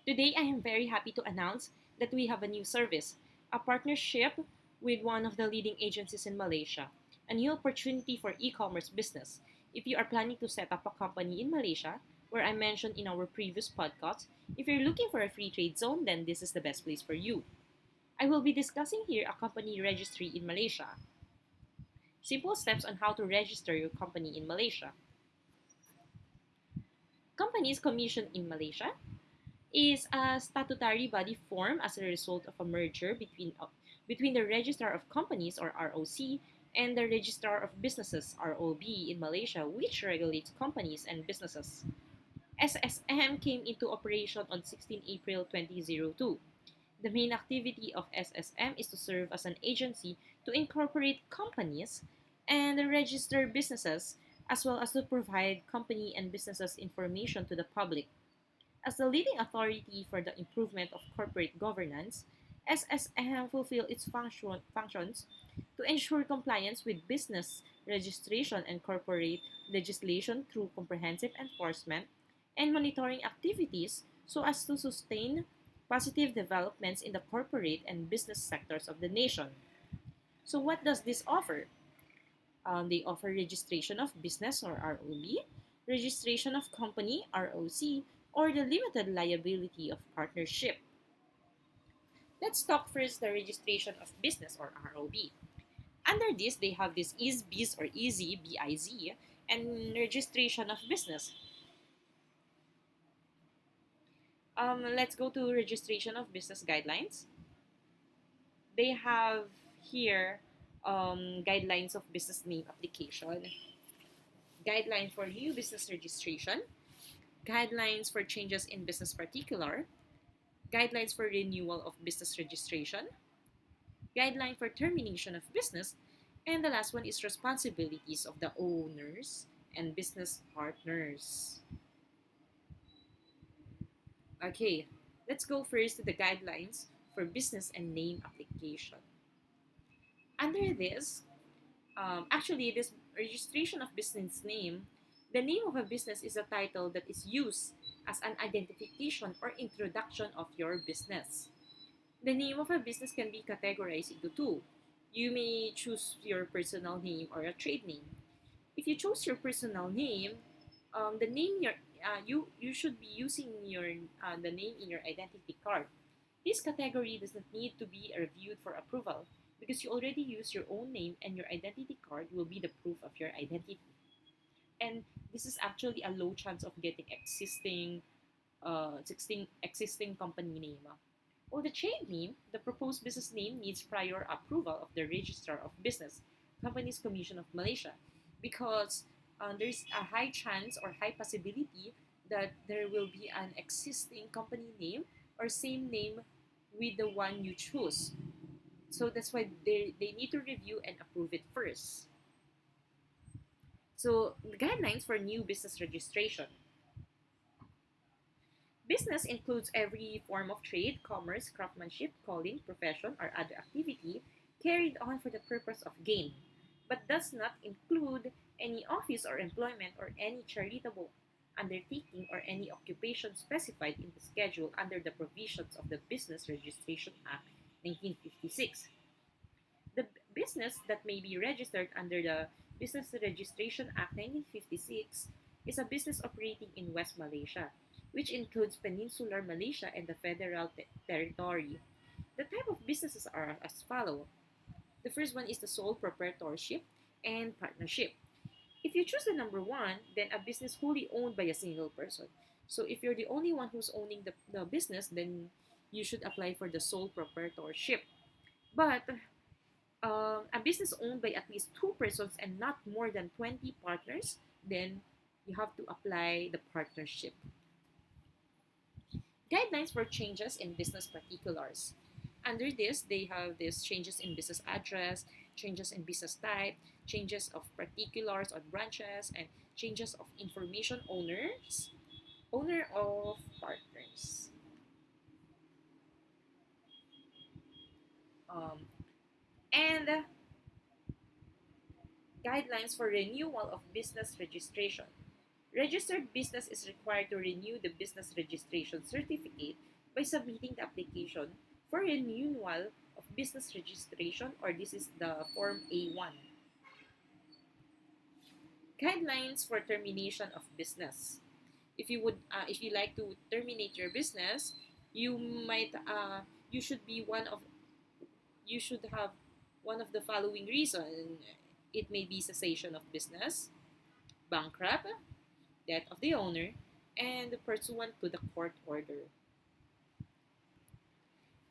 Today, I am very happy to announce that we have a new service, a partnership with one of the leading agencies in Malaysia, a new opportunity for e-commerce business. If you are planning to set up a company in Malaysia, where I mentioned in our previous podcast, if you're looking for a free trade zone, then this is the best place for you. I will be discussing here a company registry in Malaysia. Simple steps on how to register your company in Malaysia. Companies commission in Malaysia is a statutory body formed as a result of a merger between the Registrar of Companies or ROC and the Registrar of Businesses ROB in Malaysia, which regulates companies and businesses. SSM came into operation on 16 April 2002. The main activity of SSM is to serve as an agency to incorporate companies and register businesses, as well as to provide company and businesses information to the public. As the leading authority for the improvement of corporate governance, SSM fulfill its functions to ensure compliance with business registration and corporate legislation through comprehensive enforcement and monitoring activities so as to sustain positive developments in the corporate and business sectors of the nation. So, what does this offer? They offer registration of business or ROB, registration of company ROC, or the limited liability of partnership. Let's talk first the registration of business or ROB. Under this, they have this biz or easy BIZ and registration of business. Let's go to registration of business guidelines. They have here guidelines of business name application, guidelines for new business registration, guidelines for changes in business particular, guidelines for renewal of business registration, guideline for termination of business, and the last one is responsibilities of the owners and business partners. Okay, let's go first to the guidelines for business and name application. Under this, this registration of business name, the name of a business is a title that is used as an identification or introduction of your business. The name of a business can be categorized into two. You may choose your personal name or a trade name. If you choose your personal name, the name you should be using the name in your identity card. This category does not need to be reviewed for approval because you already use your own name and your identity card will be the proof of your identity. And this is actually a low chance of getting existing company name. Well, the trade name, the proposed business name needs prior approval of the Registrar of Business, Companies Commission of Malaysia, because there's a high chance or high possibility that there will be an existing company name or same name with the one you choose. So that's why they need to review and approve it first. So, the guidelines for new business registration. Business includes every form of trade, commerce, craftsmanship, calling, profession, or other activity carried on for the purpose of gain, but does not include any office or employment or any charitable undertaking or any occupation specified in the schedule under the provisions of the Business Registration Act 1956. The business that may be registered under the Business Registration Act 1956 is a business operating in West Malaysia, which includes Peninsular Malaysia and the Federal Territory. The type of businesses are as follow. The first one is the sole proprietorship and partnership. If you choose the number one, then a business wholly owned by a single person. So if you're the only one who's owning the business, then you should apply for the sole proprietorship. But a business owned by at least two persons and not more than 20 partners, then you have to apply the partnership. Guidelines for changes in business particulars. Under this, they have these changes in business address, changes in business type, changes of particulars on branches, and changes of information owners, owner of partners. Um, and Guidelines for renewal of business registration. Registered business is required to renew the business registration certificate by submitting the application for renewal of business registration, or this is the Form A1. Guidelines for termination of business. If you like to terminate your business, you might, you should be one of, you should have one of the following reason. It may be cessation of business, bankrupt, death of the owner, and pursuant to the court order.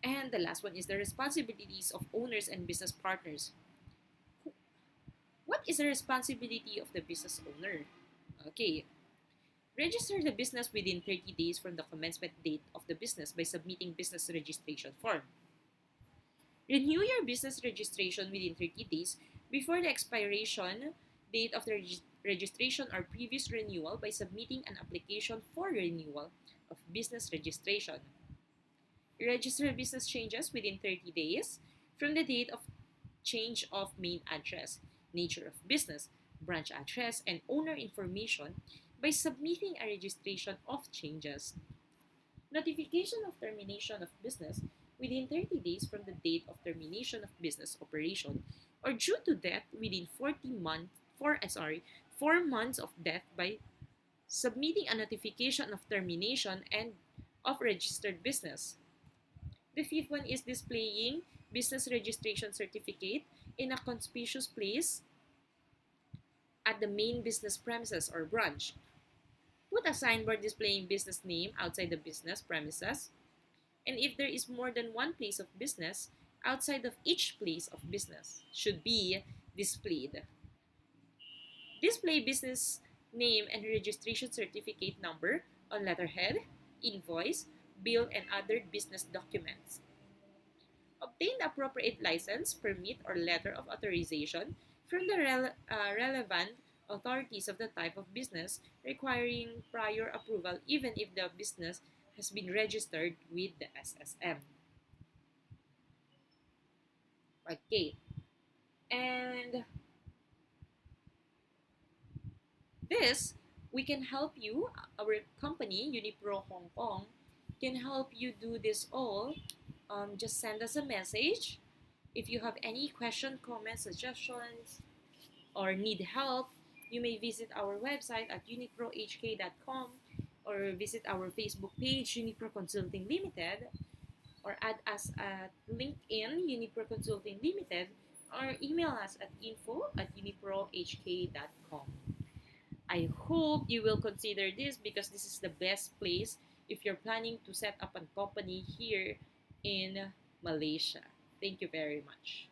And the last one is the responsibilities of owners and business partners. What is the responsibility of the business owner? Okay, register the business within 30 days from the commencement date of the business by submitting business registration form. Renew your business registration within 30 days before the expiration date of the registration or previous renewal by submitting an application for renewal of business registration. Register business changes within 30 days from the date of change of main address, nature of business, branch address, and owner information by submitting a registration of changes. Notification of termination of business within 30 days from the date of termination of business operation, or due to death within 4 months of death by submitting a notification of termination and of registered business. The fifth one is displaying business registration certificate in a conspicuous place at the main business premises or branch. Put a signboard displaying business name outside the business premises. And if there is more than one place of business, outside of each place of business should be displayed. Display business name and registration certificate number on letterhead, invoice, bill, and other business documents. Obtain the appropriate license, permit, or letter of authorization from the relevant authorities of the type of business requiring prior approval even if the business has been registered with the SSM. Okay, and this, we can help you, our company, Unipro Hong Kong, can help you do this all. Just send us a message. If you have any question, comments, suggestions, or need help, you may visit our website at uniprohk.com or visit our Facebook page, Unipro Consulting Limited, or add us at LinkedIn, Unipro Consulting Limited, or email us at info@uniprohk.com. I hope you will consider this because this is the best place if you're planning to set up a company here in Malaysia. Thank you very much.